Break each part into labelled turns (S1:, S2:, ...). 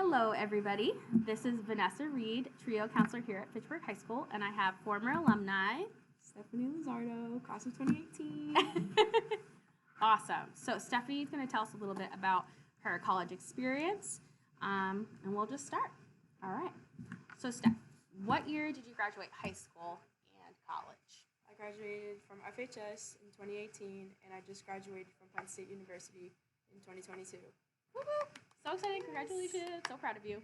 S1: Hello, everybody. This is Vanessa Reid, TRIO counselor here at Fitchburg High School, and I have former alumni.
S2: Stephanie Luzardo, class of 2018.
S1: Awesome. So Stephanie's going to tell us a little bit about her college experience, and we'll just start. All right. So Steph, what year did you graduate high school and college?
S2: I graduated from FHS in 2018, and I just graduated from Penn State University in 2022.
S1: Woo-hoo. So excited. Congratulations. So proud of you.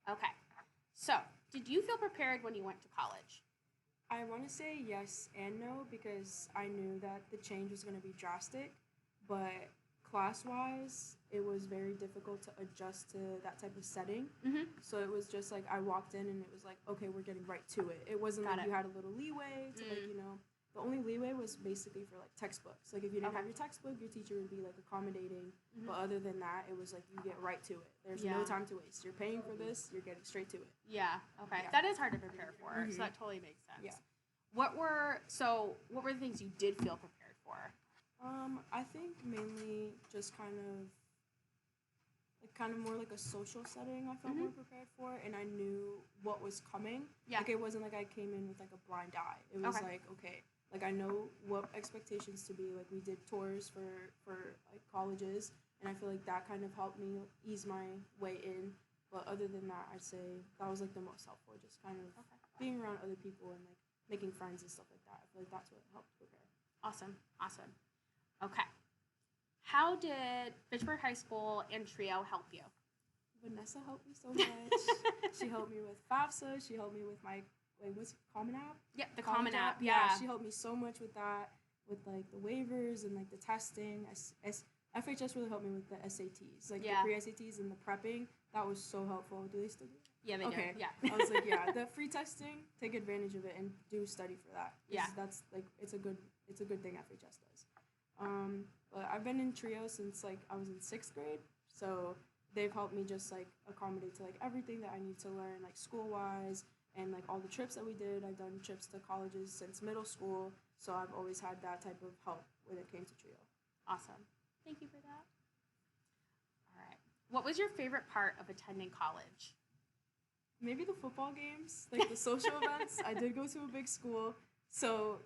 S1: Okay. So, did you feel prepared when you went to college?
S2: I want to say yes and no because I knew that the change was going to be drastic, but class-wise, it was very difficult to adjust to that type of setting.
S1: Mm-hmm.
S2: So it was just like I walked in and it was like, okay, we're getting right to it. It wasn't you had a little leeway to the only leeway was basically for like textbooks. Like if you didn't have your textbook, your teacher would be like accommodating. Mm-hmm. But other than that, it was like you get right to it. There's no time to waste. You're paying for this, you're getting straight to it.
S1: Yeah. Okay.
S2: Yeah.
S1: That is hard to prepare for. Mm-hmm. So that totally makes sense.
S2: Yeah.
S1: What were the things you did feel prepared for?
S2: I think mainly just kind of more like a social setting I felt more prepared for, and I knew what was coming.
S1: Yeah.
S2: Like it wasn't like I came in with like a blind eye. It was like, okay, like I know what expectations to be. Like we did tours for like colleges, and I feel like that kind of helped me ease my way in. But other than that, I'd say that was like the most helpful, just kind of being around other people and like making friends and stuff like that. I feel like that's what helped prepare.
S1: Awesome. Okay. How did Fitchburg High School and TRIO help you?
S2: Vanessa helped me so much. She helped me with FAFSA. She helped me with my what's it, Common App?
S1: Yeah, the Common App.
S2: Yeah, she helped me so much with that, with like the waivers and like the testing. FHS really helped me with the SATs, like the pre-SATs and the prepping. That was so helpful. Do they still do that?
S1: Yeah, they do.
S2: Yeah. I was like, yeah, the free testing, take advantage of it and do study for that.
S1: Yeah.
S2: That's like it's a good thing FHS does. But I've been in TRIO since like I was in 6th grade, so they've helped me just like accommodate to like everything that I need to learn, like school wise, and like all the trips that we did. I've done trips to colleges since middle school, so I've always had that type of help when it came to TRIO.
S1: Awesome. Thank you for that. All right. What was your favorite part of attending college?
S2: Maybe the football games, like the social events. I did go to a big school, so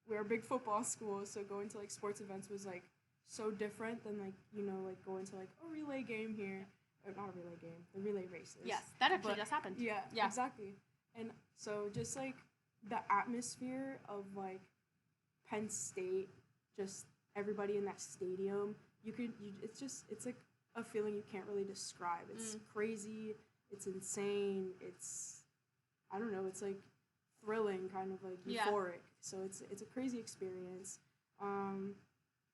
S2: we're a big football school, so going to like sports events was like so different than like like going to like a relay game here, or not a relay game, the relay races.
S1: Yes, that actually just happened.
S2: Yeah, exactly. And so just like the atmosphere of like Penn State, just everybody in that stadium, it's like a feeling you can't really describe. It's crazy. It's insane. I don't know. It's like thrilling, kind of like euphoric. So it's a crazy experience.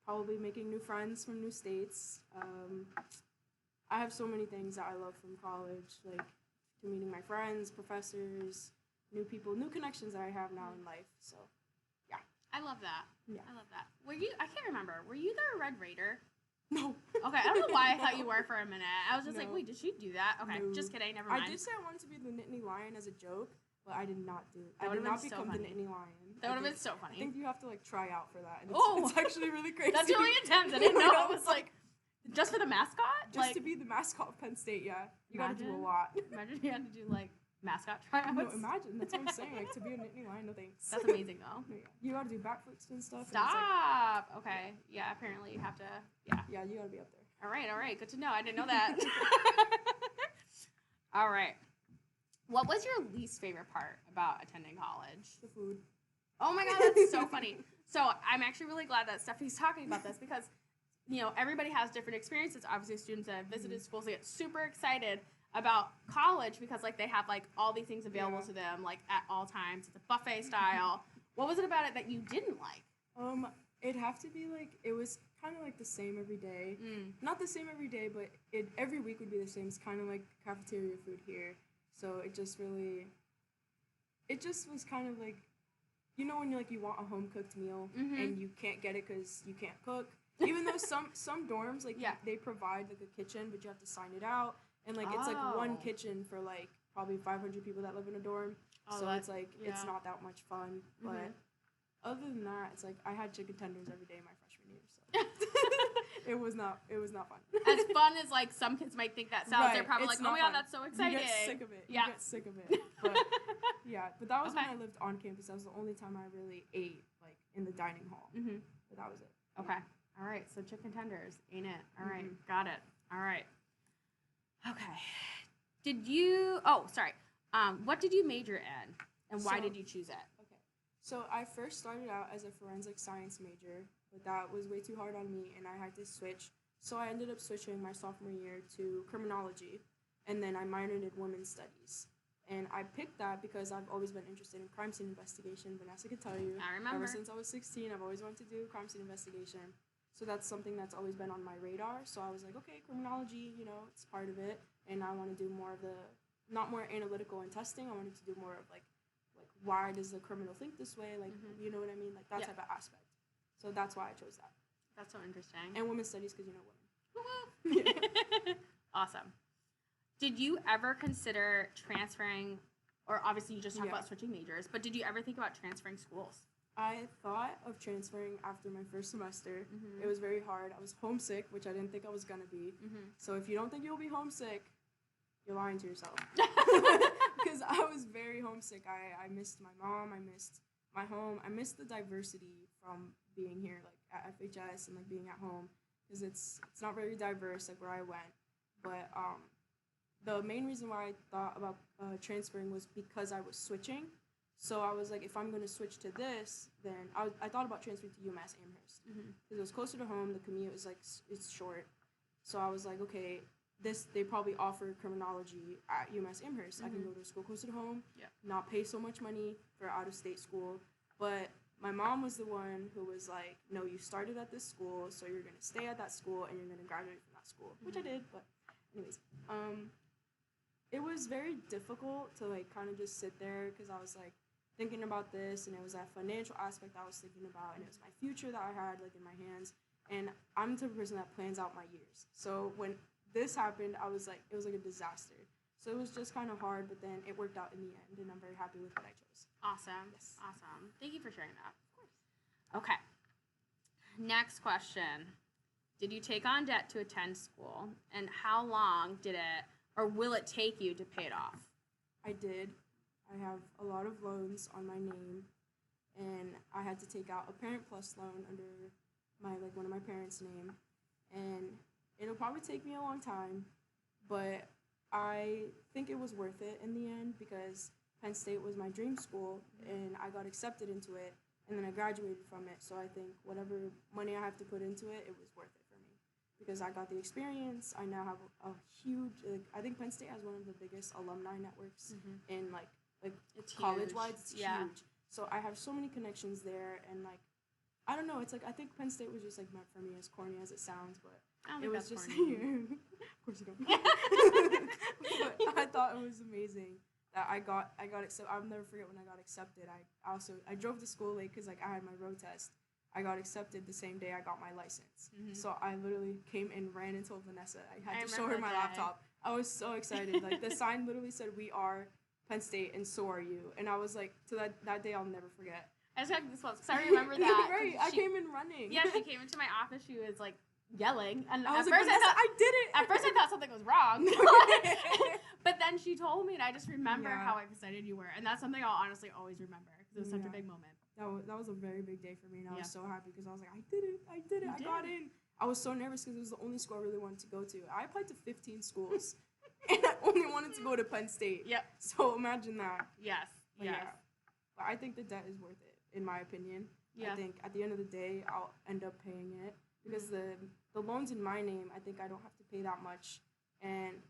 S2: Probably making new friends from new states. I have so many things that I love from college, like to meeting my friends, professors, new people, new connections that I have now in life. So, yeah.
S1: I love that.
S2: Yeah.
S1: I love that. I can't remember. Were you the Red Raider?
S2: No.
S1: Okay, I don't know why I thought you were for a minute. I was just like, wait, did she do that? Okay,
S2: no.
S1: Just kidding. Never mind.
S2: I did say I wanted to be the Nittany Lion as a joke, but I did not do it.
S1: That
S2: I did not become
S1: so
S2: the Nittany Lion.
S1: That would have been so funny.
S2: I think you have to like try out for that. And it's actually really crazy.
S1: That's really intense. I didn't know. I was like, just for the mascot?
S2: Just to be the mascot of Penn State, yeah. You got to do a lot.
S1: Imagine you had to do like mascot tryouts.
S2: No, imagine. That's what I'm saying. Like to be a Nittany Lion, no thanks.
S1: That's amazing though.
S2: Yeah. You got to do backflips and stuff.
S1: Stop. And okay. Yeah. Apparently you have to. Yeah.
S2: Yeah, you got to be up there.
S1: All right. Good to know. I didn't know that. All right. What was your least favorite part about attending college?
S2: The food.
S1: Oh my God, that's so funny. So I'm actually really glad that Stephanie's talking about this because, everybody has different experiences. Obviously, students that have visited schools, they get super excited about college because, like, they have, like, all these things available to them, like, at all times. It's a buffet style. What was it about it that you didn't like?
S2: It'd have to be, like, it was kind of, like, the same every day. Not the same every day, but every week would be the same. It's kind of like cafeteria food here. So it just was kind of like, when you want a home-cooked meal and you can't get it because you can't cook. Even though some dorms, like, they provide, like, a kitchen, but you have to sign it out. And, like, it's, like, one kitchen for, like, probably 500 people that live in a dorm. So it's, like, it's not that much fun. But other than that, it's, like, I had chicken tenders every day my freshman year. So it was not fun.
S1: As fun as like some kids might think that sounds, they're probably
S2: it's
S1: like, oh my
S2: not
S1: god,
S2: fun.
S1: that's so exciting.
S2: You get sick of it.
S1: Yeah.
S2: You get sick of it. But but that was when
S1: Okay.
S2: I lived on campus. That was the only time I really ate like in the dining hall.
S1: Mm-hmm.
S2: But that was it.
S1: Okay. All right. So chicken tenders, ain't it? All right.
S2: Mhm.
S1: Got it. All right. Okay. Did you? Oh, sorry. What did you major in, and why
S2: So-
S1: did you choose it?
S2: Okay. So I first started out as a forensic science major, but that was way too hard on me, and I had to switch. So I ended up switching my sophomore year to criminology, and then I minored in women's studies. And I picked that because I've always been interested in crime scene investigation. Vanessa could tell you.
S1: I remember.
S2: Ever since I was 16, I've always wanted to do crime scene investigation. So that's something that's always been on my radar. So I was like, okay, criminology, it's part of it. And I want to do more of the, not more analytical and testing. I wanted to do more of like why does the criminal think this way? Like,
S1: Mhm.
S2: you know what I mean? Like that
S1: Yeah.
S2: type of aspect. So that's why I chose that.
S1: That's so interesting.
S2: And women's studies because women.
S1: Awesome. Did you ever consider transferring, or obviously you just talked
S2: Yeah.
S1: about switching majors, but did you ever think about transferring schools?
S2: I thought of transferring after my first semester.
S1: Mhm.
S2: It was very hard. I was homesick, which I didn't think I was going to be.
S1: Mm-hmm.
S2: So if you don't think you'll be homesick, you're lying to yourself. Because I was very homesick. I missed my mom. I missed my home. I missed the diversity from being here, like at FHS and like being at home, because it's not very diverse, like where I went. But the main reason why I thought about transferring was because I was switching. So I was like, if I'm going to switch to this, then I thought about transferring to UMass Amherst
S1: Mm-hmm.
S2: because it was closer to home. The commute is like it's short. So I was like, okay, they probably offer criminology at UMass Amherst. I can
S1: Mhm.
S2: go to a school closer to home,
S1: Yeah.
S2: not pay so much money for out of state school. But my mom was the one who was like, no, you started at this school, so you're gonna stay at that school and you're gonna graduate from that school, which I
S1: Mhm.
S2: did. But anyways, it was very difficult to like kind of just sit there because I was like thinking about this, and it was that financial aspect I was thinking about, and it was my future that I had like in my hands. And I'm the type of person that plans out my years. So when this happened, I was like, it was like a disaster. So it was just kind of hard, but then it worked out in the end, and I'm very happy with what I chose.
S1: Awesome.
S2: Yes.
S1: Awesome. Thank you for sharing that. Of course. Okay. Next question. Did you take on debt to attend school? And how long did it, or will it take you to pay it off?
S2: I did. I have a lot of loans on my name, and I had to take out a Parent Plus loan under one of my parents' name, and it'll probably take me a long time, but I think it was worth it in the end because Penn State was my dream school, and I got accepted into it, and then I graduated from it. So I think whatever money I have to put into it, it was worth it for me because I got the experience. I now have a huge. I think Penn State has one of the biggest alumni networks in like
S1: It's
S2: college-wide. It's
S1: Yeah.
S2: huge. So I have so many connections there, and like I don't know. It's like I think Penn State was just like meant for me, as corny as it sounds, but
S1: I don't
S2: it
S1: think
S2: was
S1: that's
S2: just
S1: corny.
S2: of course you don't. But I thought it was amazing that I got accepted. I'll never forget when I got accepted. I drove to school late because like I had my road test. I got accepted the same day I got my license.
S1: Mhm.
S2: So I literally came and ran and told Vanessa. I had
S1: I
S2: to show her
S1: remember
S2: my
S1: that day.
S2: laptop. I was so excited. Like the sign literally said, "We are Penn State and so are you." And I was like, to that day I'll never forget.
S1: I just got goosebumps because I remember that.
S2: Right, I came in running.
S1: Yeah, she came into my office. She was like yelling, and
S2: I was
S1: at
S2: like,
S1: first
S2: Vanessa,
S1: I
S2: did it.
S1: at first I thought something was wrong. But then she told me, and I just remember
S2: Yeah.
S1: how excited you were, and that's something I'll honestly always remember because it was such a
S2: Yeah.
S1: big moment.
S2: That was a very big day for me, and I
S1: Yeah.
S2: was so happy because I was like, I did it,
S1: You
S2: I got
S1: did.
S2: in. I was so nervous because it was the only school I really wanted to go to. I applied to 15 schools, and I only wanted to go to Penn State.
S1: Yep.
S2: So imagine that.
S1: Yes.
S2: But
S1: Yes.
S2: yeah. But I think the debt is worth it, in my opinion.
S1: Yeah.
S2: I think at the end of the day, I'll end up paying it because the loans in my name, I think I don't have to pay that much. And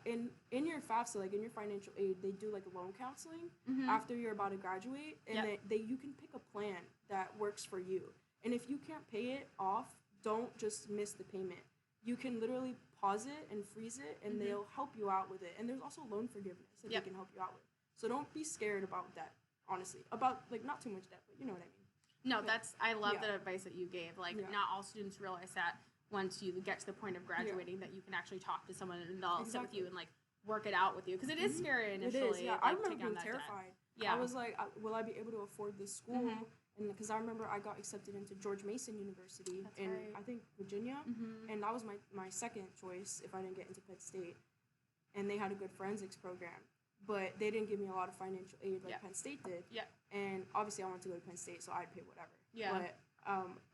S2: in your FAFSA, like in your financial aid, they do like loan counseling
S1: Mhm.
S2: after you're about to graduate, and
S1: Yep.
S2: you can pick a plan that works for you. And if you can't pay it off, don't just miss the payment. You can literally pause it and freeze it, and
S1: Mhm.
S2: they'll help you out with it. And there's also loan forgiveness that
S1: Yep.
S2: they can help you out with. So don't be scared about debt, honestly. About like not too much debt, but you know what I mean.
S1: No, I love
S2: Yeah.
S1: the advice that you gave. Like,
S2: Yeah.
S1: not all students realize that once you get to the point of graduating, that you can actually talk to someone and they'll sit with
S2: Exactly.
S1: you and like work it out with you because it is
S2: Mhm.
S1: scary
S2: It
S1: initially.
S2: is, yeah.
S1: like,
S2: I remember
S1: taking on
S2: being
S1: that debt.
S2: terrified.
S1: Yeah.
S2: I was like, will I be able to afford this school?
S1: Mhm.
S2: And because I remember I got accepted into George Mason University
S1: That's
S2: in,
S1: right.
S2: I think, Virginia.
S1: Mm-hmm.
S2: And that was my second choice if I didn't get into Penn State. And they had a good forensics program. But they didn't give me a lot of financial aid like Penn State did.
S1: Yeah.
S2: And obviously I wanted to go to Penn State, so I'd pay whatever.
S1: Yeah.
S2: But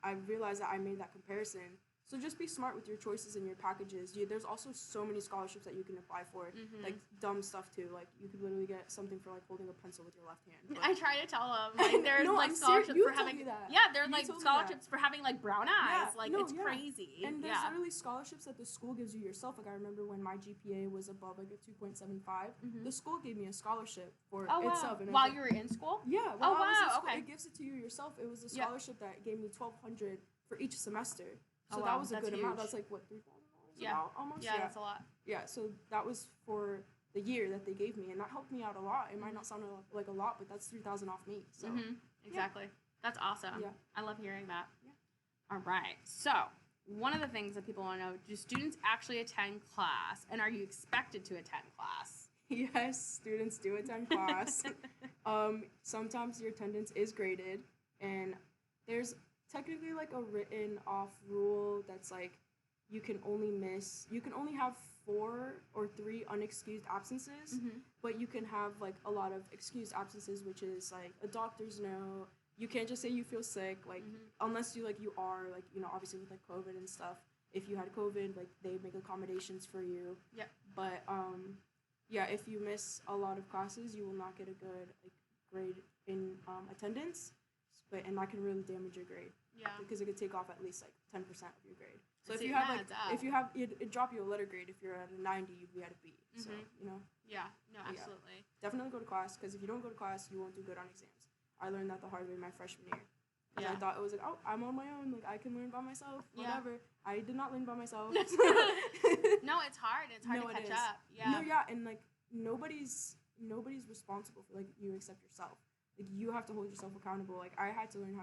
S2: I realized that I made that comparison. So just be smart with your choices and your packages. There's also so many scholarships that you can apply for, like dumb stuff too. Like you could literally get something for like holding a pencil with your left hand. But
S1: I try to tell them like there's
S2: No,
S1: like
S2: I'm
S1: scholarships
S2: serious. You
S1: for
S2: told
S1: having
S2: me that.
S1: there's
S2: You
S1: like
S2: told me
S1: scholarships for having like brown eyes.
S2: Yeah.
S1: Like
S2: No,
S1: it's
S2: yeah.
S1: crazy.
S2: And there's literally scholarships that the school gives you yourself. Like I remember when my GPA was above like a 2.75, the school gave me a scholarship for itself. And
S1: While you were in school?
S2: Yeah.
S1: Oh,
S2: While I was in
S1: wow,
S2: school,
S1: okay.
S2: it gives it to you yourself. It was a scholarship that gave me $1,200 for each semester. So
S1: Oh,
S2: that
S1: wow,
S2: was a
S1: that's
S2: good amount.
S1: huge.
S2: That's like what, $3,000?
S1: Yeah.
S2: Almost.
S1: Yeah, that's a lot.
S2: Yeah, so that was for the year that they gave me, and that helped me out a lot. It might not sound like a lot, but that's $3,000 off me. So
S1: Exactly. That's awesome.
S2: Yeah.
S1: I love hearing that.
S2: Yeah.
S1: All right. So one of the things that people want to know: do students actually attend class, and are you expected to attend class?
S2: Yes, students do attend class. Sometimes your attendance is graded, and there's technically like a written off rule that's like you can only have 4 or 3 unexcused absences, but you can have like a lot of excused absences, which is like a doctor's note. You can't just say you feel sick, like unless you are like, obviously with like COVID and stuff. If you had COVID, like they make accommodations for you.
S1: Yeah.
S2: But if you miss a lot of classes, you will not get a good like grade in attendance, and that can really damage your grade.
S1: Yeah.
S2: Because it could take off at least like 10% of your grade. So
S1: So
S2: if you
S1: it
S2: have
S1: adds up.
S2: it'd drop you a letter grade. If you're at a 90, you'd be at a B. So
S1: Yeah. No,
S2: Yeah.
S1: absolutely.
S2: definitely go to class, because if you don't go to class, you won't do good on exams. I learned that the hard way my freshman year. Because I thought it was like, oh, I'm on my own, like I can learn by myself, whatever. I did not learn by myself.
S1: No, it's hard. It's hard
S2: No,
S1: to
S2: it
S1: catch
S2: is.
S1: up. Yeah.
S2: No, yeah, and like nobody's responsible for like you except yourself. Like you have to hold yourself accountable. Like I had to learn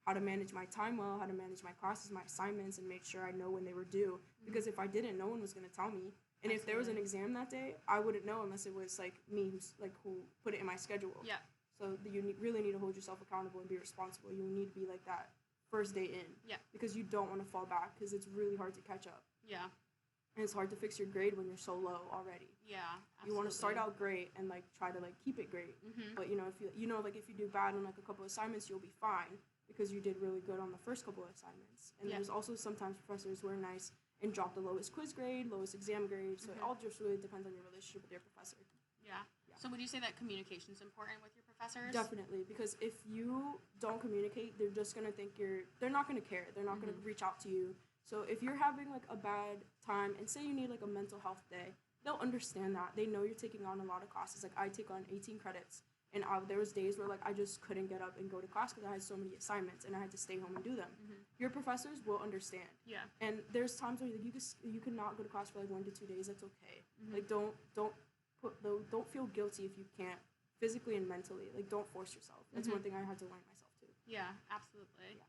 S2: how to manage my time well, how to manage my classes, my assignments, and make sure I know when they were due. Because if I didn't, no one was gonna tell me. And if there was an exam that day, I wouldn't know unless it was like me who put it in my schedule.
S1: Yeah.
S2: So really need to hold yourself accountable and be responsible. You need to be like that first day in.
S1: Yeah. Because
S2: you don't want to fall back, because it's really hard to catch up.
S1: Yeah.
S2: And it's hard to fix your grade when you're so low already.
S1: Yeah. Absolutely.
S2: You want to start out great and like try to like keep it great. But if you do bad on like a couple of assignments, you'll be fine because you did really good on the first couple of assignments. And there's also sometimes professors who are nice and drop the lowest quiz grade, lowest exam grade. So it all just really depends on your relationship with your professor.
S1: Yeah. So would you say that communication is important with your professors?
S2: Definitely, because if you don't communicate, they're just gonna think they're not gonna care. They're not gonna reach out to you. So if you're having like a bad time and say you need like a mental health day, they'll understand that. They know you're taking on a lot of classes. Like I take on 18 credits, and there was days where like I just couldn't get up and go to class because I had so many assignments and I had to stay home and do them. Your professors will understand.
S1: Yeah.
S2: And there's times where you could not go to class for like 1 to 2 days. That's okay. Like don't feel guilty if you can't, physically and mentally. Like don't force yourself. That's one thing I had to learn myself too.
S1: Yeah, absolutely.
S2: Yeah.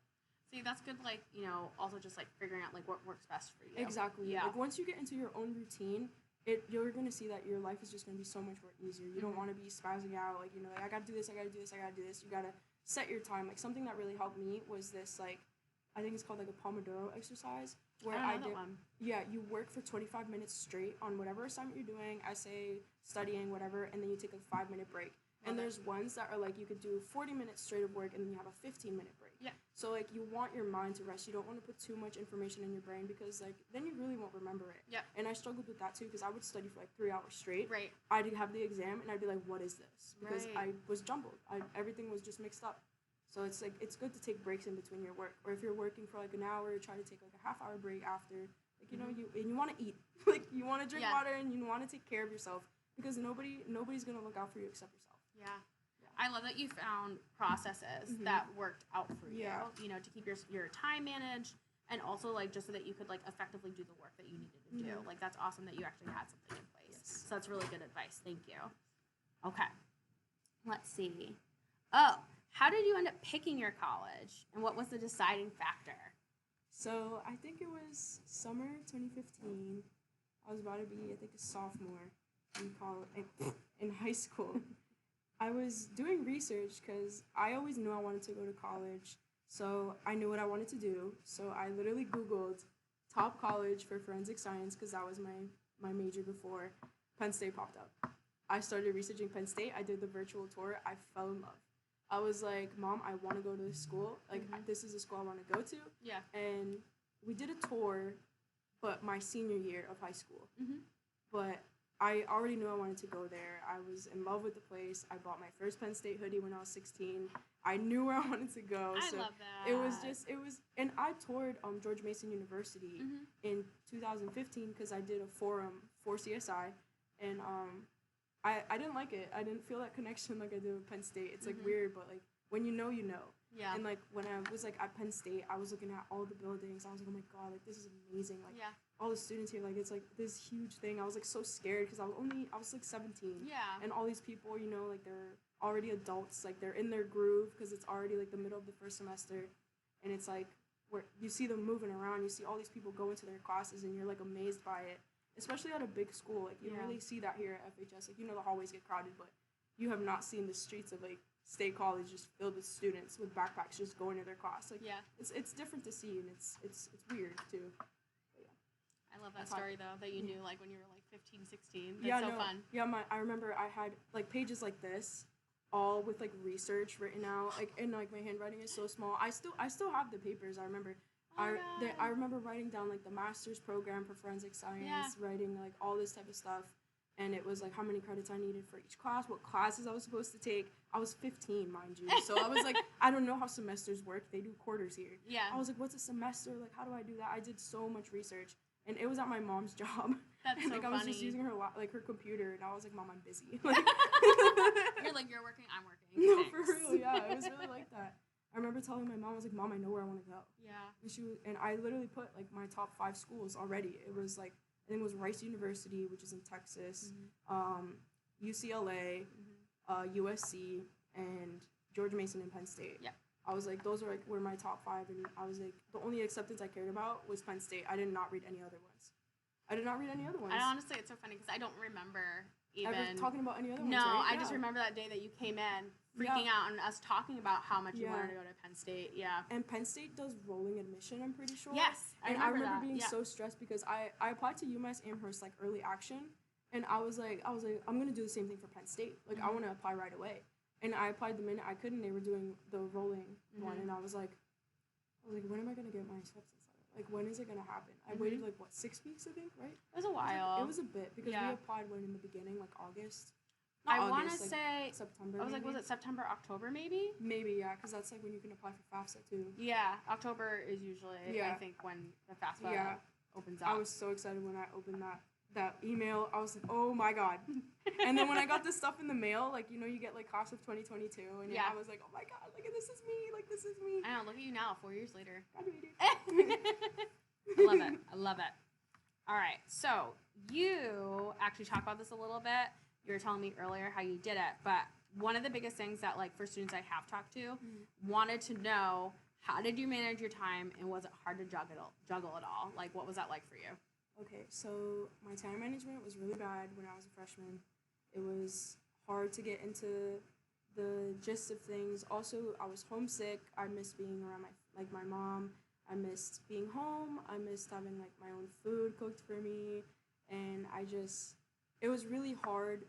S1: See, that's good, like, also just, like, figuring out, like, what works best for you.
S2: Exactly.
S1: Yeah.
S2: Like, once you get into your own routine, you're going to see that your life is just going to be so much more easier. You don't want to be spazzing out, like, like, I got to do this, I got to do this, I got to do this. You got to set your time. Like, something that really helped me was this, like, I think it's called, like, a Pomodoro exercise. Where
S1: I know that one.
S2: Yeah, you work for 25 minutes straight on whatever assignment you're doing, essay, studying, whatever, and then you take a 5-minute break. And there's ones that are like you could do 40 minutes straight of work and then you have a 15-minute break.
S1: Yeah.
S2: So like you want your mind to rest. You don't want to put too much information in your brain because like then you really won't remember it.
S1: Yeah.
S2: And I struggled with that too because I would study for like 3 hours straight.
S1: Right.
S2: I'd have the exam and I'd be like, what is this? Because
S1: Right.
S2: I was jumbled. Everything was just mixed up. So it's like it's good to take breaks in between your work. Or if you're working for like an hour, try to take like a half-hour break after. Like you want to eat. Like you want to drink water and you want to take care of yourself because nobody's gonna look out for you except yourself.
S1: Yeah. I love that you found processes that worked out for you, to keep your time managed and also, like, just so that you could, like, effectively do the work that you needed to do. Like, that's awesome that you actually had something in place.
S2: Yes.
S1: So that's really good advice. Thank you. Okay. Let's see. Oh, how did you end up picking your college, and what was the deciding factor?
S2: So I think it was summer 2015. I was about to be, I think, a sophomore in high school. I was doing research because I always knew I wanted to go to college. So I knew what I wanted to do. So I literally Googled top college for forensic science because that was my major before. Penn State popped up. I started researching Penn State. I did the virtual tour. I fell in love. I was like, Mom, I want to go to this school. Like, this is a school I want to go to.
S1: Yeah.
S2: And we did a tour, but my senior year of high school. But I already knew I wanted to go there. I was in love with the place. I bought my first Penn State hoodie when I was 16. I knew where I wanted to go.
S1: I love that.
S2: It was, and I toured George Mason University in 2015 because I did a forum for CSI, and I didn't like it. I didn't feel that connection like I did with Penn State. It's like weird, but like when you know, you know.
S1: Yeah.
S2: And like when I was like at Penn State, I was looking at all the buildings. I was like, oh my god, like this is amazing. Like all the students here, like it's like this huge thing. I was like so scared because I was like 17.
S1: Yeah.
S2: And all these people, you know, like they're already adults, like they're in their groove because it's already like the middle of the first semester, and it's like where you see them moving around. You see all these people go into their classes, and you're like amazed by it. Especially at a big school, like you don't really see that here at FHS. Like, you know, the hallways get crowded, but you have not seen the streets of like State College just filled with students with backpacks just going to their class. Like, it's different to see, and it's weird too. But,
S1: I love that story though, that you knew like when you were like 15, 16. That's so fun.
S2: Yeah, I remember I had like pages like this, all with like research written out, like, and like my handwriting is so small. I still have the papers. I remember. I remember writing down like the master's program for forensic science, writing like all this type of stuff, and it was like how many credits I needed for each class, what classes I was supposed to take. I was 15, mind you, so I was like, I don't know how semesters work. They do quarters here.
S1: Yeah.
S2: I was like, what's a semester? Like, how do I do that? I did so much research, and it was at my mom's job.
S1: That's
S2: and,
S1: so
S2: like,
S1: funny.
S2: I was just using her her computer, and I was like, Mom, I'm busy. Like,
S1: you're like, you're working, I'm working.
S2: No,
S1: Thanks.
S2: for real, yeah, it was really like that. I remember telling my mom, I was like, Mom, I know where I want to go.
S1: Yeah.
S2: And I literally put like my top 5 schools already. It was like, I think it was Rice University, which is in Texas, UCLA, USC, and George Mason and Penn State.
S1: Yeah.
S2: I was like, those were my top 5, and I was like, the only acceptance I cared about was Penn State. I did not read any other ones.
S1: And honestly, it's so funny because I don't remember even
S2: ever talking about any other ones.
S1: No,
S2: right?
S1: I just remember that day that you came in freaking out and us talking about how much you wanted to go to Penn State. Yeah.
S2: And Penn State does rolling admission, I'm pretty sure.
S1: Yes,
S2: I remember
S1: that.
S2: being so stressed because I applied to UMass Amherst like early action, and I was like I'm gonna do the same thing for Penn State. Like I want to apply right away, and I applied the minute I could, and they were doing the rolling one, and I was like, when am I gonna get my acceptance letter? Like, when is it gonna happen? I waited like 6 weeks, I think, right?
S1: It was a while.
S2: It was a bit because we applied in the beginning, like August.
S1: I want to say
S2: September.
S1: I was like, was it September, October, maybe?
S2: Maybe, yeah, because that's like when you can apply for FAFSA too.
S1: Yeah, October is usually I think when the FAFSA opens up.
S2: I was so excited when I opened that email. I was like, oh my god! And then when I got this stuff in the mail, like, you know, you get like class of 2022, and I was like, oh my god, like this is me, like this is me.
S1: I know. Look at you now, 4 years later.
S2: Graduated.
S1: I love it. All right, so you actually talked about this a little bit. You were telling me earlier how you did it, but one of the biggest things that, like, for students I have talked to, wanted to know, how did you manage your time, and was it hard to juggle it all? Like, what was that like for you?
S2: Okay, so my time management was really bad when I was a freshman. It was hard to get into the gist of things. Also, I was homesick. I missed being around my mom. I missed being home. I missed having like my own food cooked for me, and it was really hard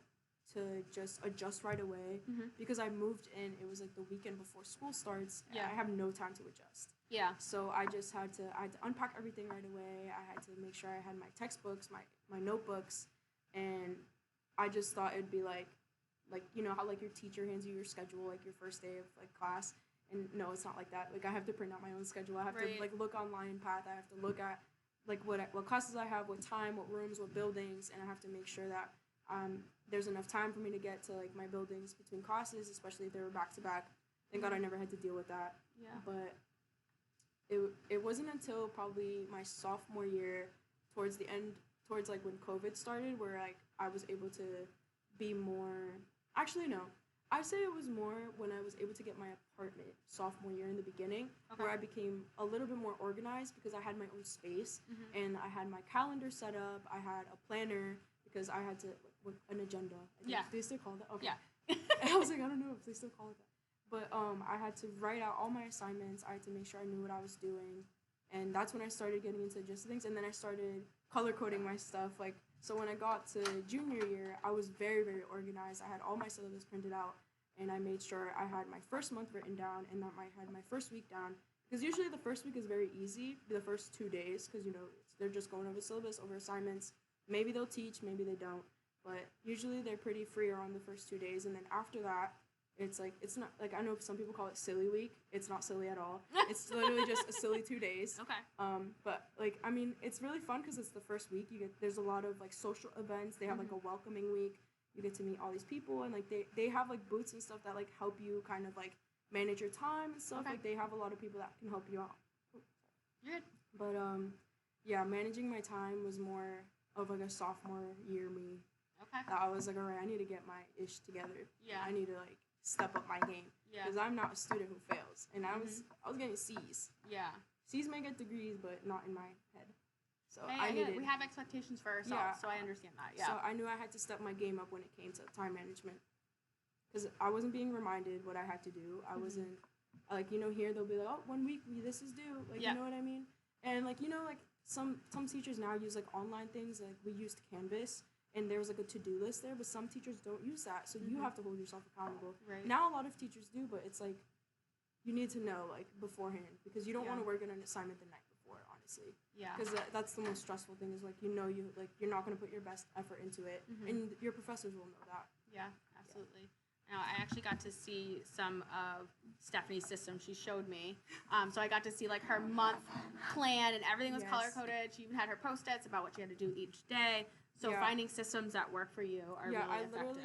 S2: to just adjust right away because I moved in. It was like the weekend before school starts. Yeah, I have no time to adjust.
S1: Yeah.
S2: So I had to unpack everything right away. I had to make sure I had my textbooks, my notebooks, and I just thought it'd be like you know how like your teacher hands you your schedule like your first day of like class, and no, it's not like that. Like I have to print out my own schedule. I have to like look online path. I have to look at like what classes I have, what time, what rooms, what buildings, and I have to make sure that there's enough time for me to get to like my buildings between classes, especially if they were back to back. Thank God I never had to deal with that.
S1: Yeah.
S2: But it wasn't until probably my sophomore year, towards like when COVID started, where like I was able to be more. Actually, no. I'd say it was more when I was able to get my apartment sophomore year in the beginning, where I became a little bit more organized because I had my own space and I had my calendar set up. I had a planner because I had to an agenda.
S1: Yeah.
S2: Do you still call that? Okay.
S1: Yeah.
S2: And I was like, I don't know if they still call it that. But I had to write out all my assignments. I had to make sure I knew what I was doing. And that's when I started getting into just things. And then I started color coding my stuff. Like, so when I got to junior year, I was very, very organized. I had all my syllabus printed out. And I made sure I had my first month written down and that I had my first week down. Because usually the first week is very easy, the first 2 days, because, you know, they're just going over syllabus, over assignments. Maybe they'll teach, maybe they don't. But usually they're pretty free around the first 2 days. And then after that, it's like, it's not, like, I know some people call it silly week. It's not silly at all. It's literally just a silly 2 days.
S1: Okay.
S2: But, like, I mean, it's really fun because it's the first week. There's a lot of, like, social events. They have, like, a welcoming week. You get to meet all these people. And, like, they have, like, booths and stuff that, like, help you kind of, like, manage your time and stuff.
S1: Okay.
S2: Like, they have a lot of people that can help you out.
S1: You're good.
S2: But, yeah, managing my time was more of, like, a sophomore year me.
S1: Okay.
S2: That I was like, all right, I need to get my ish together.
S1: Yeah.
S2: I need to, like, step up my game.
S1: Yeah.
S2: Because I'm not a student who fails. And I was getting C's.
S1: Yeah.
S2: C's may get degrees, but not in my head. So
S1: Hey, we have expectations for ourselves, so I understand that. Yeah.
S2: So I knew I had to step my game up when it came to time management. Because I wasn't being reminded what I had to do. I wasn't, like, you know, here they'll be like, oh, 1 week, this is due. Like, you know what I mean? And, like, you know, like, some teachers now use, like, online things. Like, we used Canvas. And there was, like, a to-do list there, but some teachers don't use that, so you have to hold yourself accountable.
S1: Right.
S2: Now a lot of teachers do, but it's, like, you need to know, like, beforehand, because you don't want to work on an assignment the night before, honestly.
S1: Yeah.
S2: Because that's the most stressful thing is, like, you know, you're not going to put your best effort into it, and your professors will know that.
S1: Yeah, absolutely. Now, I actually got to see some of Stephanie's system. She showed me. So I got to see, like, her month plan, and everything was color-coded. She even had her Post-its about what she had to do each day. So finding systems that work for you are really effective.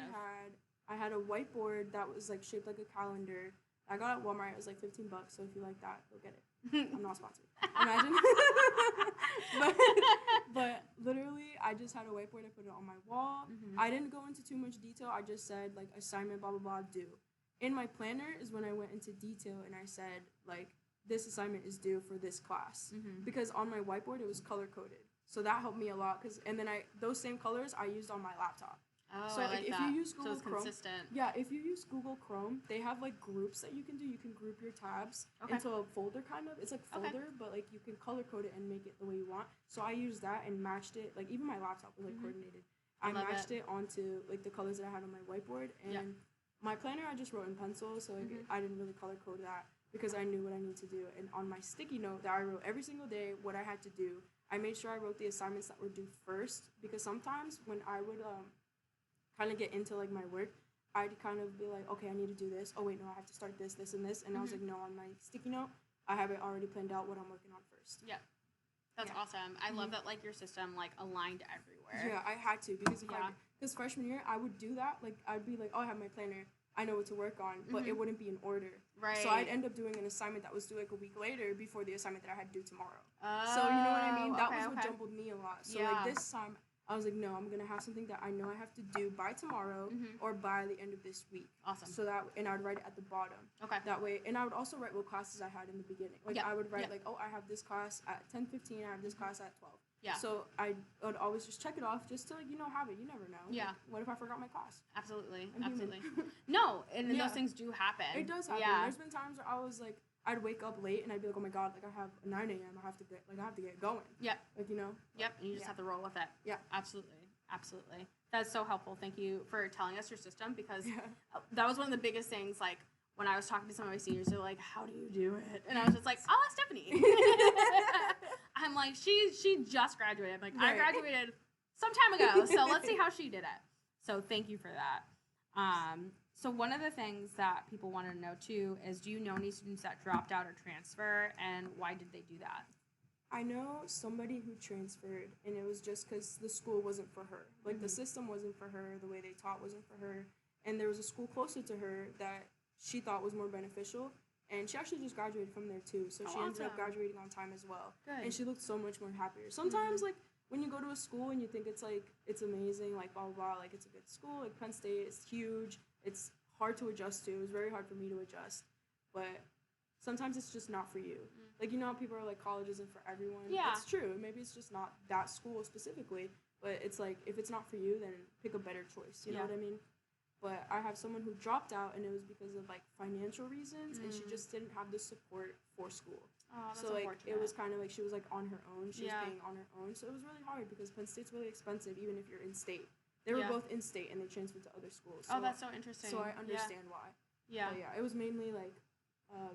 S2: I had a whiteboard that was, like, shaped like a calendar. I got it at Walmart. It was, like, $15, so if you like that, go get it. I'm not sponsored. Imagine. but literally, I just had a whiteboard. I put it on my wall. I didn't go into too much detail. I just said, like, assignment, blah, blah, blah, due. In my planner is when I went into detail and I said, like, this assignment is due for this class. Because on my whiteboard, it was color-coded. So that helped me a lot, and then those same colors I used on my laptop.
S1: Oh,
S2: so
S1: I like
S2: if
S1: that.
S2: you use Google Chrome,
S1: consistent.
S2: Yeah, if you use Google Chrome, they have, like, groups that you can do. You can group your tabs into a folder, kind of. It's like folder, but, like, you can color code it and make it the way you want. So I used that and matched it. Like, even my laptop was, like, coordinated. I matched it onto, like, the colors that I had on my whiteboard, and my planner I just wrote in pencil, so like, I didn't really color code that because I knew what I need to do. And on my sticky note that I wrote every single day what I had to do, I made sure I wrote the assignments that were due first, because sometimes when I would kind of get into, like, my work, I'd kind of be like, okay, I need to do this. Oh, wait, no, I have to start this, this, and this. And I was like, no, on my sticky note, I have it already planned out what I'm working on first.
S1: Yeah. That's awesome. I love that, like, your system, like, aligned everywhere.
S2: Yeah, I had to, because because freshman year, I would do that. Like, I'd be like, oh, I have my planner. I know what to work on, but it wouldn't be in order.
S1: Right.
S2: So I'd end up doing an assignment that was due, like, a week later before the assignment that I had due tomorrow. So, you know what I mean? That was what jumbled me a lot. So, like, this time, I was like, no, I'm going to have something that I know I have to do by tomorrow or by the end of this week.
S1: Awesome.
S2: So that, and I would write it at the bottom.
S1: Okay.
S2: That way, and I would also write what classes I had in the beginning. Like, I would write, like, oh, I have this class at 10:15, I have this class at 12.
S1: Yeah.
S2: So I would always just check it off just to, like, you know, have it. You never know.
S1: Yeah.
S2: Like, what if I forgot my class?
S1: Absolutely.
S2: I'm
S1: Absolutely. No, and those things do happen.
S2: It does happen.
S1: Yeah.
S2: There's been times where I was like, I'd wake up late and I'd be like, oh my god, like, I have a 9 a.m. I have to get going.
S1: Yep.
S2: Like, you know.
S1: Yep. And you just have to roll with it.
S2: Yeah.
S1: Absolutely. Absolutely. That's so helpful. Thank you for telling us your system, because that was one of the biggest things, like, when I was talking to some of my seniors, they're like, how do you do it? And I was just like, I'll ask Stephanie. I'm like, she just graduated. I'm like, I graduated some time ago, so let's see how she did it. So thank you for that. So one of the things that people want to know, too, is do you know any students that dropped out or transfer, and why did they do that?
S2: I know somebody who transferred, and it was just because the school wasn't for her. Like, the system wasn't for her, the way they taught wasn't for her, and there was a school closer to her that she thought was more beneficial, and she actually just graduated from there, too, so she ended up graduating on time as well.
S1: Good.
S2: And she looked so much more happier. Sometimes, like, when you go to a school and you think it's, like, it's amazing, like, blah, blah, blah, like, it's a good school, like, Penn State is huge, it's hard to adjust to, it was very hard for me to adjust, but sometimes it's just not for you. Like, you know how people are like, college isn't for everyone?
S1: Yeah.
S2: It's true. Maybe it's just not that school specifically, but it's like, if it's not for you, then pick a better choice. You know what I mean? But I have someone who dropped out, and it was because of, like, financial reasons, and she just didn't have the support for school.
S1: Oh, that's
S2: So, like,
S1: unfortunate.
S2: it was kind of like she was, like, on her own. She was
S1: Yeah.
S2: paying on her own. So it was really hard because Penn State's really expensive, even if you're in state. They were
S1: Yeah.
S2: both in state, and they transferred to other schools. So,
S1: Oh, that's so interesting.
S2: so I understand why.
S1: Yeah.
S2: But yeah, it was mainly, like,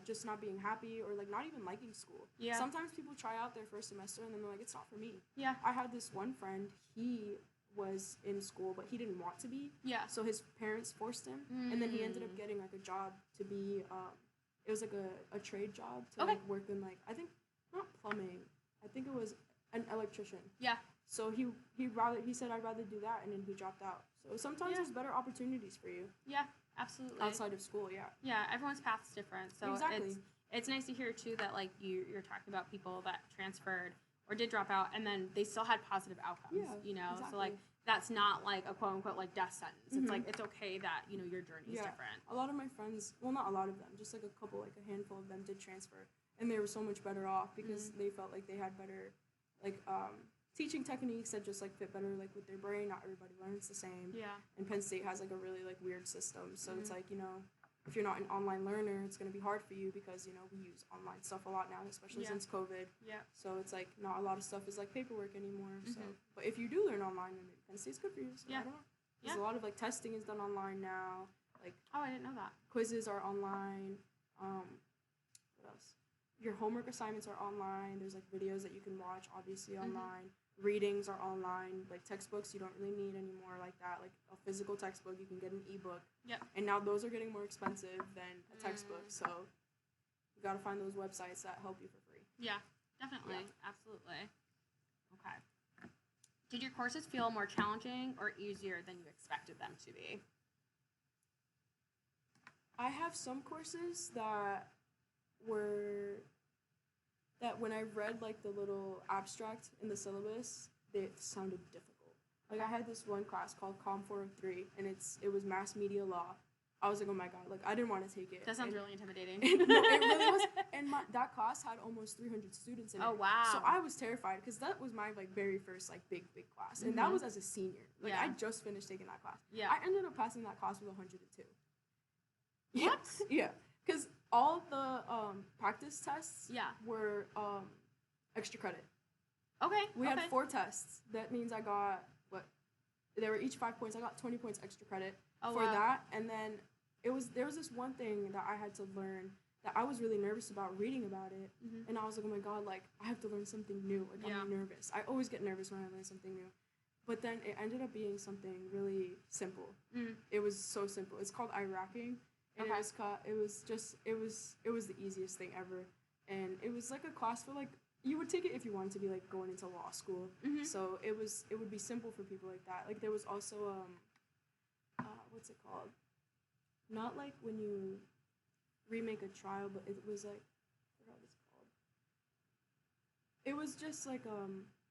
S2: just not being happy or, like, not even liking school.
S1: Yeah.
S2: Sometimes people try out their first semester, and then they're like, it's not for me.
S1: Yeah.
S2: I had this one friend, he was in school, but he didn't want to be.
S1: Yeah.
S2: So his parents forced him, and then he ended up getting, like, a job to be, it was, like, a trade job to, like, work in, like, I think, not plumbing. I think it was an electrician.
S1: Yeah.
S2: So he said, I'd rather do that, and then he dropped out. So sometimes there's better opportunities for you.
S1: Yeah, absolutely.
S2: Outside of school, yeah.
S1: Yeah, everyone's path's different. So
S2: Exactly.
S1: it's nice to hear, too, that, like, you're talking about people that transferred or did drop out, and then they still had positive outcomes,
S2: Yeah,
S1: you know?
S2: exactly.
S1: So, like, that's not, like, a quote-unquote, like, death sentence. It's, like, it's okay that, you know, your journey is different.
S2: A lot of my friends, well, not a lot of them, just, like, a couple, like, a handful of them did transfer. And they were so much better off because they felt like they had better, like, teaching techniques that just, like, fit better, like, with their brain. Not everybody learns the same.
S1: Yeah.
S2: And Penn State has, like, a really, like, weird system. So it's, like, you know, if you're not an online learner, it's going to be hard for you because, you know, we use online stuff a lot now, especially since COVID.
S1: Yeah.
S2: So it's, like, not a lot of stuff is, like, paperwork anymore. So, but if you do learn online, then Penn State's good for you. So I don't know. There's a lot of, like, testing is done online now. Like,
S1: oh, I didn't know that.
S2: Quizzes are online. What else? Your homework assignments are online. There's, like, videos that you can watch, obviously, online. Readings are online. Like, textbooks you don't really need anymore like that. Like, a physical textbook, you can get an ebook.
S1: Yep.
S2: And now those are getting more expensive than a textbook. So you got to find those websites that help you for free.
S1: Yeah, definitely. Yeah. Absolutely. Okay. Did your courses feel more challenging or easier than you expected them to be?
S2: I have some courses that when I read, like, the little abstract in the syllabus, it sounded difficult. Like, I had this one class called Com 403, and it was mass media law. I was like, oh my god, like, I didn't want to take it.
S1: That sounds really intimidating.
S2: No, it really was. And that class had almost 300 students in it.
S1: Oh, wow.
S2: So I was terrified because that was my, like, very first, like, big class. And that was as a senior. Like, I just finished taking that class.
S1: Yeah.
S2: I ended up passing that class with 102.
S1: What?
S2: Yeah. Because all the practice tests were extra credit.
S1: Okay.
S2: We had 4 tests. That means I got, they were each 5 points. I got 20 points extra credit for that. And then there was this one thing that I had to learn that I was really nervous about reading about it. And I was like, oh my god, like, I have to learn something new. Like, I'm nervous. I always get nervous when I learn something new. But then it ended up being something really simple. It was so simple. It's called eye-racking. And it was the easiest thing ever. And it was, like, a class for, like, you would take it if you wanted to be, like, going into law school. So it would be simple for people like that. Like, there was also what's it called? Not like when you remake a trial, but it was like, I forgot what it's called. It was just like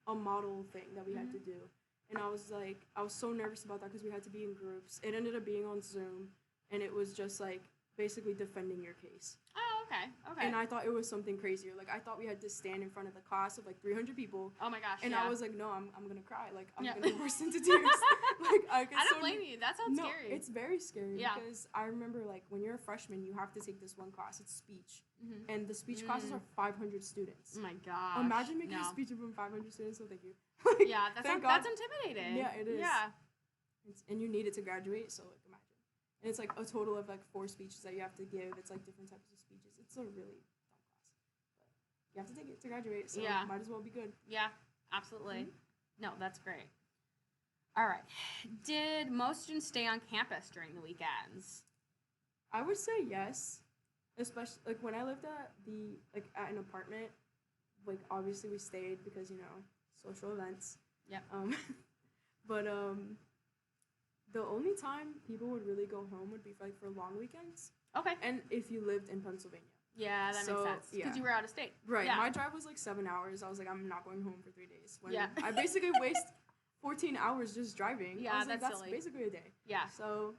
S2: a model thing that we had to do. And I was so nervous about that because we had to be in groups. It ended up being on Zoom. And it was just, like, basically defending your case.
S1: Oh, okay.
S2: And I thought it was something crazier. Like, I thought we had to stand in front of the class of, like, 300 people.
S1: Oh, my gosh,
S2: And I was like, no, I'm going to cry. Like, I'm going to burst into tears. Like,
S1: I don't blame you. That sounds scary.
S2: It's very scary because I remember, like, when you're a freshman, you have to take this one class. It's speech. And the speech classes are 500 students.
S1: Oh, my gosh.
S2: Imagine making a speech in front of 500 students. So thank you.
S1: Like, yeah, that's intimidating.
S2: Yeah, it is.
S1: Yeah.
S2: And you need it to graduate, so, like, imagine. And it's, like, a total of, like, 4 speeches that you have to give. It's, like, different types of speeches. It's a really dumb class. But you have to take it to graduate, so might as well be good.
S1: Yeah, absolutely. No, that's great. All right. Did most students stay on campus during the weekends?
S2: I would say yes. Especially, like, when I lived at an apartment, like, obviously we stayed because, you know, social events.
S1: Yeah.
S2: But, the only time people would really go home would be for long weekends.
S1: Okay.
S2: And if you lived in Pennsylvania.
S1: Yeah, that makes sense. Because you were out of state.
S2: Right.
S1: Yeah.
S2: My drive was like 7 hours. I was like, I'm not going home for 3 days. When
S1: yeah.
S2: I basically waste 14 hours just driving.
S1: Yeah,
S2: I was
S1: that's
S2: like, that's
S1: silly.
S2: basically a day.
S1: Yeah.
S2: So,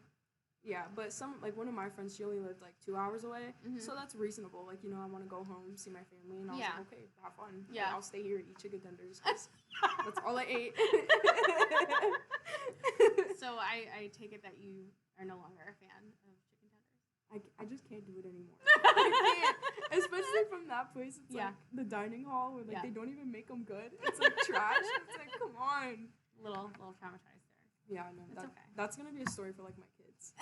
S2: yeah. But one of my friends, she only lived like 2 hours away.
S1: Mm-hmm.
S2: So that's reasonable. Like, you know, I want to go home, see my family. And I was like, okay, have fun.
S1: Yeah.
S2: Like, I'll stay here, eat chicken tenders. That's all I ate.
S1: So So I take it that you are no longer a fan of chicken tenders.
S2: I just can't do it anymore. I can't. Especially from that place. It's like the dining hall where like they don't even make them good. It's like trash. It's like, come on.
S1: Little traumatized there.
S2: Yeah, no,
S1: It's okay.
S2: That's gonna be a story for like my kids.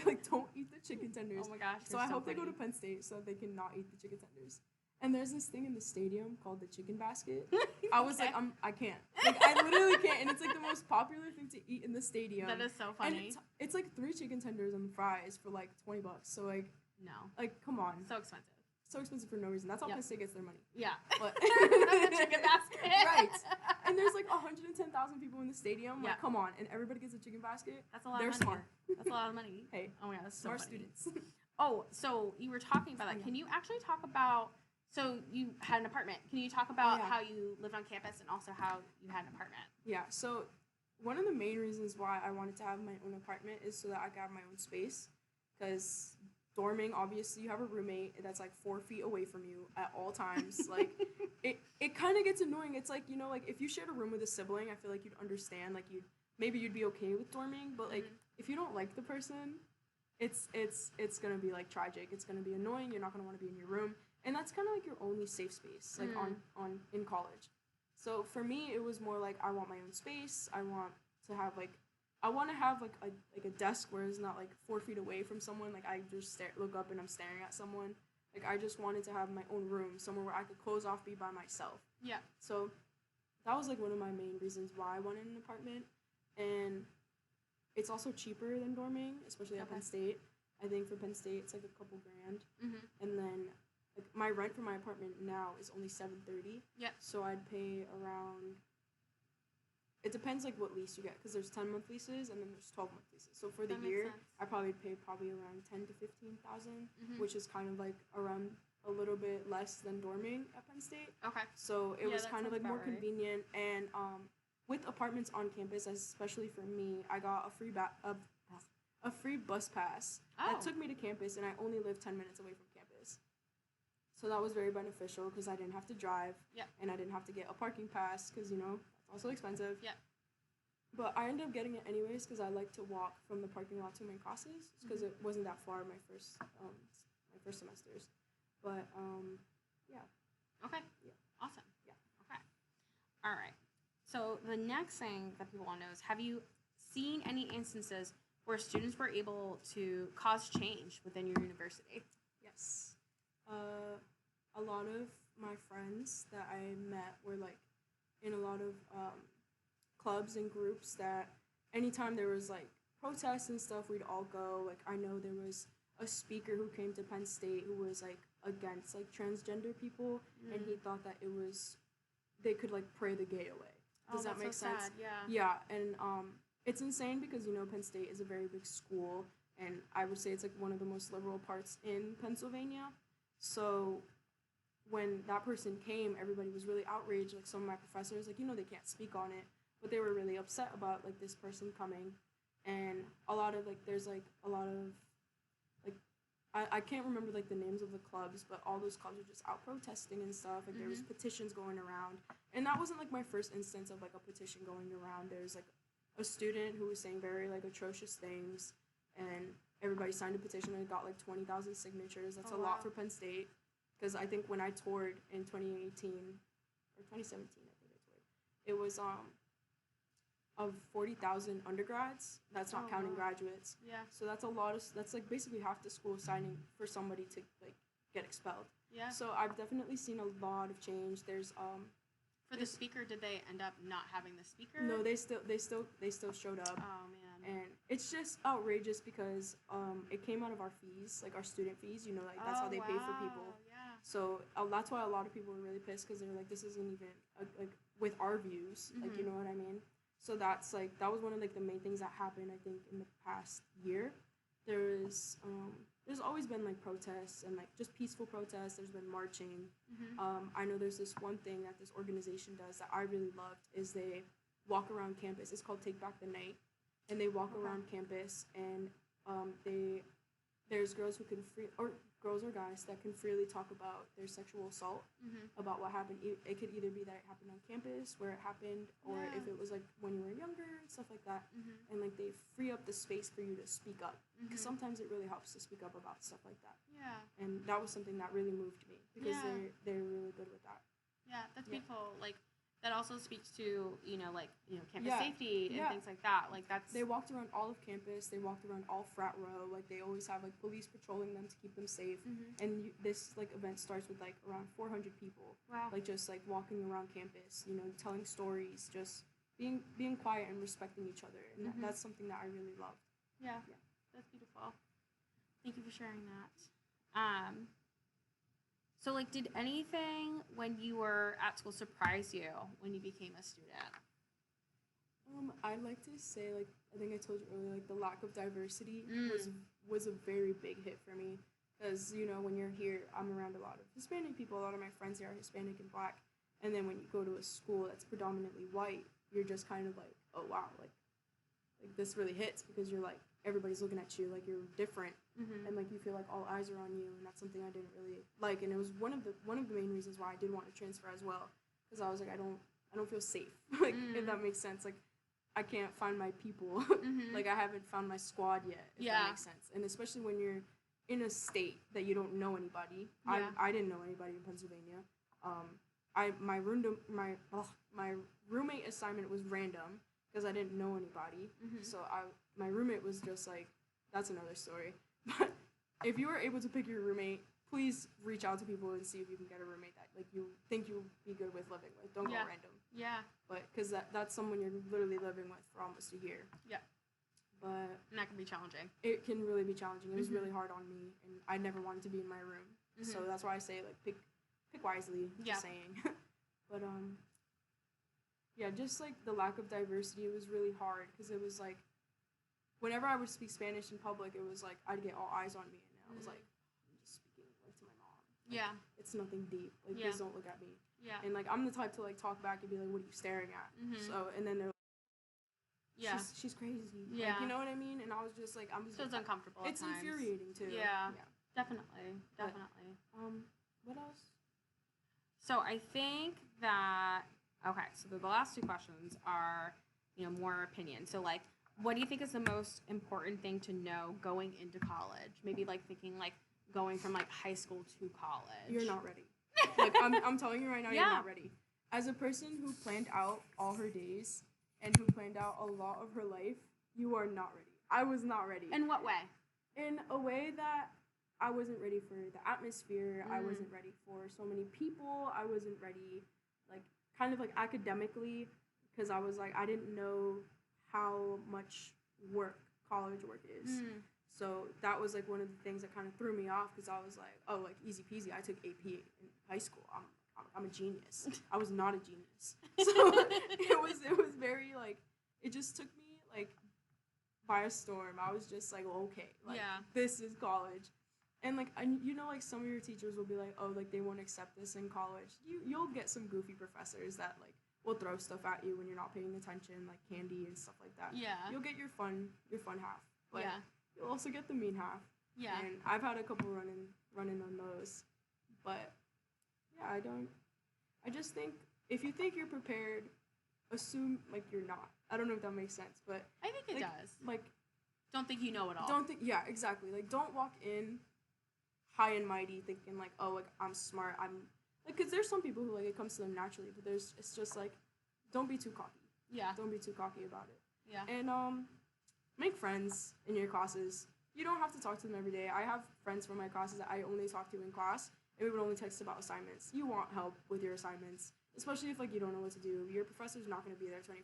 S2: Like don't eat the chicken tenders.
S1: Oh my gosh.
S2: So I hope they go to Penn State so they can not eat the chicken tenders. And there's this thing in the stadium called the chicken basket. I was like, I can't. Like, I literally can't. And it's like the most popular thing to eat in the stadium.
S1: That is so funny.
S2: And it's like 3 chicken tenders and fries for like $20. So like,
S1: no.
S2: Like, come on.
S1: So expensive.
S2: So expensive for no reason. That's how Penn State gets their money.
S1: Yeah.
S2: But
S1: the chicken basket.
S2: Right. And there's like 110,000 people in the stadium. Like, come on. And everybody gets a chicken basket.
S1: That's a lot
S2: They're
S1: of money.
S2: Smart.
S1: That's a lot of money.
S2: Hey.
S1: Oh my god, that's so
S2: smart
S1: funny.
S2: students.
S1: Oh, so you were talking about that. Can you actually talk about, so you had an apartment. Can you talk about how you lived on campus and also how you had an apartment?
S2: Yeah, so one of the main reasons why I wanted to have my own apartment is so that I could have my own space. Because dorming, obviously, you have a roommate that's like 4 feet away from you at all times. Like, it kind of gets annoying. It's like, you know, like if you shared a room with a sibling, I feel like you'd understand. Like, maybe you'd be okay with dorming. But like, if you don't like the person, it's gonna be like tragic. It's gonna be annoying. You're not gonna want to be in your room. And that's kind of like your only safe space, like in college. So for me, it was more like I want my own space. I want to have like a desk where it's not like 4 feet away from someone. Like I just look up and I'm staring at someone. Like I just wanted to have my own room, somewhere where I could close off, be by myself.
S1: Yeah.
S2: So that was like one of my main reasons why I wanted an apartment. And it's also cheaper than dorming, especially at Penn State. I think for Penn State it's like a couple grand. And then like my rent for my apartment now is only $730.
S1: Yeah.
S2: So I'd pay around. It depends like what lease you get, because there's 10-month leases and then there's 12-month leases. So for the year, I probably pay around 10 to 15,000, which is kind of like around a little bit less than dorming at Penn State.
S1: Okay.
S2: So it was kind of like more convenient, and with apartments on campus, especially for me, I got a free bus pass that took me to campus, and I only live 10 minutes away from campus. So that was very beneficial because I didn't have to drive, and I didn't have to get a parking pass because, you know, it's also expensive. Yeah. But I ended up getting it anyways because I like to walk from the parking lot to my classes because it wasn't that far my first semesters. But yeah.
S1: Okay.
S2: Yeah.
S1: Awesome. Yeah. Okay. All right. So the next thing that people want to know is, have you seen any instances where students were able to cause change within your university?
S2: Yes. A lot of my friends that I met were like in a lot of clubs and groups that anytime there was like protests and stuff, we'd all go. Like I know there was a speaker who came to Penn State who was like against like transgender people, and he thought that they could like pray the gay away. Does that make sense?
S1: Sad. Yeah.
S2: Yeah, and it's insane because, you know, Penn State is a very big school, and I would say it's like one of the most liberal parts in Pennsylvania. So when that person came, everybody was really outraged. Like some of my professors, like, you know, they can't speak on it, but they were really upset about like this person coming. And a lot of like, there's like a lot of like, I can't remember like the names of the clubs, but all those clubs were just out protesting and stuff. Like there was petitions going around, and that wasn't like my first instance of like a petition going around. There's like a student who was saying very like atrocious things, and everybody signed a petition and it got like 20,000 signatures. That's a lot for Penn State, because I think when I toured in 2018 or 2017, I think I toured, it was of 40,000 undergrads. That's not counting graduates. Yeah. So that's a lot of, that's like basically half the school signing for somebody to like get expelled. Yeah. So I've definitely seen a lot of change. There's
S1: for the speaker, did they end up not having the speaker?
S2: No, they still showed up. Oh man. And it's just outrageous because it came out of our fees, like our student fees. You know, like that's how they pay for people. Yeah. So that's why a lot of people were really pissed, because they were like, this isn't even like with our views. Like, you know what I mean? So that's like, that was one of like the main things that happened, I think, in the past year. There's always been like protests and like just peaceful protests. There's been marching. I know there's this one thing that this organization does that I really loved, is they walk around campus. It's called Take Back the Night, and they walk around campus, and there's girls who can girls or guys that can freely talk about their sexual assault, about what happened. It could either be that it happened on campus, where it happened, or if it was like when you were younger and stuff like that. And like they free up the space for you to speak up, because sometimes it really helps to speak up about stuff like that.
S1: Yeah.
S2: And that was something that really moved me, because they're really good with that.
S1: Yeah, that's beautiful. Like, that also speaks to, campus safety and things like that. Like, that's...
S2: They walked around all of campus. They walked around all frat row. Like, they always have, like, police patrolling them to keep them safe. And this, like, event starts with, like, around 400 people.
S1: Wow.
S2: Like, just, like, walking around campus, telling stories, just being quiet and respecting each other. And that's something that I really loved.
S1: Yeah. That's beautiful. Thank you for sharing that. So, like, did anything when you were at school surprise you when you became a student?
S2: I'd like to say, like, I think I told you earlier, like, the lack of diversity was a very big hit for me. Because, when you're here, I'm around a lot of Hispanic people. A lot of my friends here are Hispanic and Black. And then when you go to a school that's predominantly white, you're just kind of like, oh, wow, like this really hits, because you're like, everybody's looking at you like you're different, and like you feel like all eyes are on you, and that's something I didn't really like. And it was one of the main reasons why I did want to transfer as well, because I was like, I don't feel safe, like if that makes sense. Like, I can't find my people. Like, I haven't found my squad yet, if that makes sense. And especially when you're in a state that you don't know anybody. I didn't know anybody in Pennsylvania. My roommate assignment was random, because I didn't know anybody. So my roommate was just like, that's another story. But if you were able to pick your roommate, please reach out to people and see if you can get a roommate that like you think you'll be good with living with. Don't go random.
S1: Yeah.
S2: But because that's someone you're literally living with for almost a year.
S1: Yeah.
S2: But
S1: and that can be challenging.
S2: It can really be challenging. It was really hard on me, and I never wanted to be in my room. So that's why I say, like, pick wisely. Just saying. But yeah, just like the lack of diversity, it was really hard, because it was like, whenever I would speak Spanish in public, it was like I'd get all eyes on me, and I was like, I'm just speaking like to my mom. Like, it's nothing deep. Like, please don't look at me. Yeah. And like, I'm the type to like talk back and be like, what are you staring at? So, and then they're like, she's crazy. Yeah. Like, you know what I mean? And I was just like,
S1: so it's uncomfortable.
S2: It's infuriating too.
S1: Yeah. Definitely.
S2: But, what else?
S1: So I think that, okay, so the last two questions are, more opinion. So, like, what do you think is the most important thing to know going into college? Maybe, like, thinking, like, going from, like, high school to college.
S2: You're not ready. Like, I'm telling you right now, you're not ready. As a person who planned out all her days and who planned out a lot of her life, you are not ready. I was not ready.
S1: In what way?
S2: In a way that I wasn't ready for the atmosphere. I wasn't ready for so many people. I wasn't ready, like, kind of like academically, because I was like, I didn't know how much work college work is. So that was like one of the things that kind of threw me off, because I was like, oh, like, easy peasy. I took AP in high school. I'm a genius. I was not a genius. So it was very like, it just took me like by a storm. I was just like, well, okay, like this is college. And like, like some of your teachers will be like, oh, like they won't accept this in college. You'll get some goofy professors that like will throw stuff at you when you're not paying attention, like candy and stuff like that. Yeah. You'll get your fun half, but you'll also get the mean half. Yeah. And I've had a couple running on those, but yeah, I just think if you think you're prepared, assume like you're not. I don't know if that makes sense, but
S1: I think it does.
S2: Like,
S1: don't think you know it all.
S2: Yeah, exactly. Like, don't walk in high and mighty thinking like, oh, like I'm smart. I'm like, because there's some people who like it comes to them naturally, but it's just like, don't be too cocky. Yeah. Don't be too cocky about it. Yeah. And make friends in your classes. You don't have to talk to them every day. I have friends from my classes that I only talk to in class, and we would only text about assignments. You want help with your assignments, especially if like you don't know what to do. Your professor's not going to be there 24/7.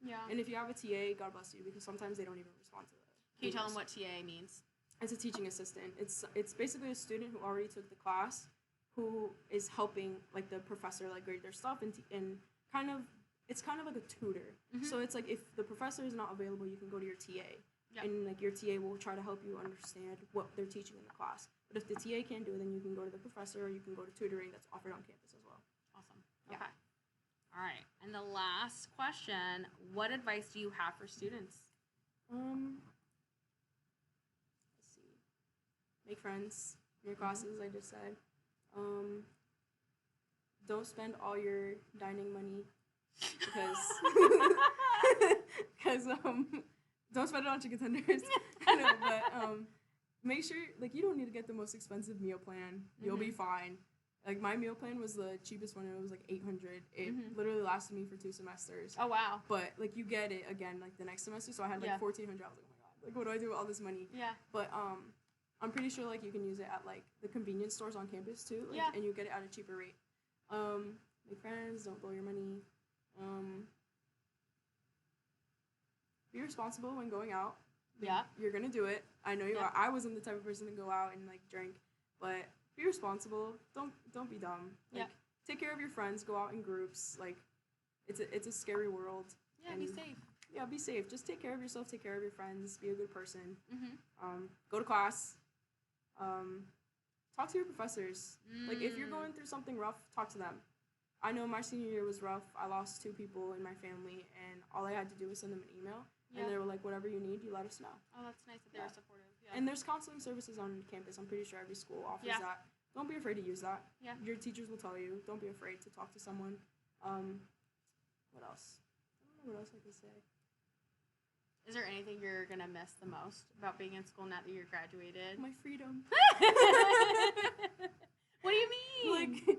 S2: Yeah. And if you have a TA, God bless you, because sometimes they don't even respond to it.
S1: Can you tell them what TA means?
S2: It's a teaching assistant. It's basically a student who already took the class, who is helping like the professor like grade their stuff and kind of it's kind of like a tutor. So it's like if the professor is not available, you can go to your TA. Yep. And like your TA will try to help you understand what they're teaching in the class. But if the TA can't do it, then you can go to the professor, or you can go to tutoring that's offered on campus as well.
S1: Awesome. Yeah. Okay. All right. And the last question, what advice do you have for students?
S2: Let's see. Make friends. in your classes. I just said, don't spend all your dining money because don't spend it on chicken tenders. I know, but make sure like you don't need to get the most expensive meal plan. You'll be fine. Like my meal plan was the cheapest one, and it was like $800. It literally lasted me for 2 semesters.
S1: Oh wow!
S2: But like you get it again like the next semester, so I had like $1,400. I was like, oh my god, like what do I do with all this money?
S1: Yeah.
S2: But I'm pretty sure like you can use it at like the convenience stores on campus too. Like, and you get it at a cheaper rate. Make friends, don't blow your money. Be responsible when going out.
S1: Yeah.
S2: You're gonna do it. I know you are. I wasn't the type of person to go out and like drink, but be responsible. Don't be dumb. Like take care of your friends, go out in groups. Like it's a scary world.
S1: Yeah, be safe.
S2: Yeah, be safe. Just take care of yourself, take care of your friends, be a good person. Go to class. Talk to your professors. Like if you're going through something rough, talk to them. I know my senior year was rough. I lost 2 people in my family, and all I had to do was send them an email. And they were like, whatever you need, you let us know. Oh,
S1: that's nice that they were supportive. Yeah.
S2: And there's counseling services on campus. I'm pretty sure every school offers that. Don't be afraid to use that. Yeah. Your teachers will tell you. Don't be afraid to talk to someone. What else? I don't know what else I could say.
S1: Is there anything you're going to miss the most about being in school now that you're graduated?
S2: My freedom.
S1: What do you mean?
S2: Like,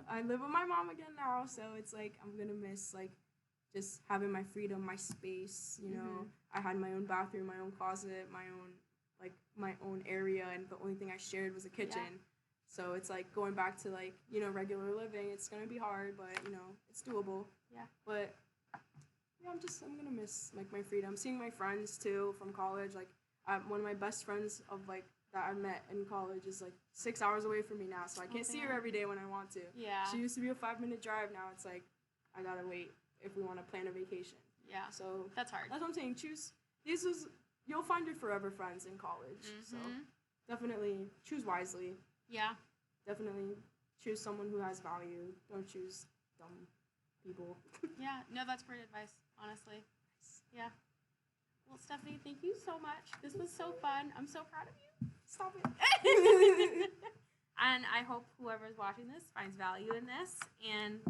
S2: I live with my mom again now, so it's like I'm going to miss, like, just having my freedom, my space, you know. I had my own bathroom, my own closet, my own area, and the only thing I shared was a kitchen. Yeah. So it's like going back to like, you know, regular living. It's going to be hard, but you know, it's doable. Yeah. But yeah, I'm going to miss like my freedom. Seeing my friends too from college, like one of my best friends of like that I met in college is like 6 hours away from me now, so I can't see her every day when I want to. Yeah. She used to be a 5-minute drive. Now it's like I got to wait if we want to plan a vacation. Yeah. So
S1: that's hard.
S2: That's what I'm saying. You'll find your forever friends in college. So definitely choose wisely. Yeah. Definitely choose someone who has value. Don't choose dumb people.
S1: Yeah. No, that's great advice, honestly. Yeah. Well, Stephanie, thank you so much. This was so fun. I'm so proud of you.
S2: Stop it.
S1: And I hope whoever's watching this finds value in this. And